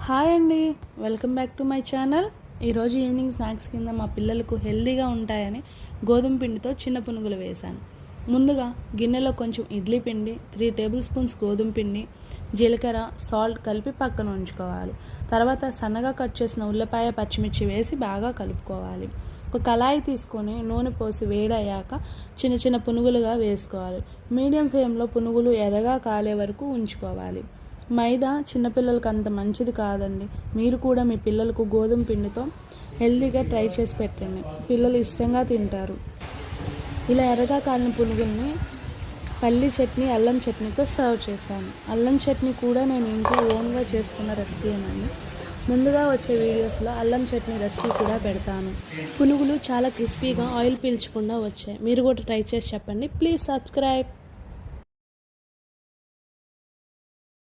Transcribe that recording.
Hi అండి, welcome back to my channel. ఈరోజు evening snacks కింద మా పిల్లలకు హెల్తీగా ఉంటాయని గోధుమ పిండితో చిన్న పునుగులు వేశాను. ముందుగా గిన్నెలో కొంచెం ఇడ్లీ పిండి, 3 టేబుల్ స్పూన్స్ గోధుమ పిండి, జీలకర్ర, సాల్ట్ కలిపి పక్కన ఉంచుకోవాలి. తర్వాత సన్నగా కట్ చేసిన ఉల్లిపాయ, పచ్చిమిర్చి వేసి బాగా కలుపుకోవాలి. ఒక కళాయి తీసుకొని నూనె పోసి వేడయ్యాక చిన్న చిన్న పునుగులుగా వేసుకోవాలి. మీడియం ఫ్లేమ్లో పునుగులు ఎర్రగా కాలే వరకు ఉంచుకోవాలి. మైదా చిన్నపిల్లలకు అంత మంచిది కాదండి. మీరు కూడా మీ పిల్లలకు గోధుమ పిండితో హెల్తీగా ట్రై చేసి పెట్టండి. పిల్లలు ఇష్టంగా తింటారు. ఇలా ఎర్రగా కాలిన పునుగుల్ని పల్లి చట్నీ, అల్లం చట్నీతో సర్వ్ చేశాను. అల్లం చట్నీ కూడా నేను ఇంట్లో ఓన్గా చేసుకున్న రెసిపీనండి. ముందుగా వచ్చే వీడియోస్లో అల్లం చట్నీ రెసిపీ కూడా పెడతాను. పునుగులు చాలా క్రిస్పీగా ఆయిల్ పీల్చకుండా వచ్చాయి. మీరు కూడా ట్రై చేసి చెప్పండి. Please subscribe.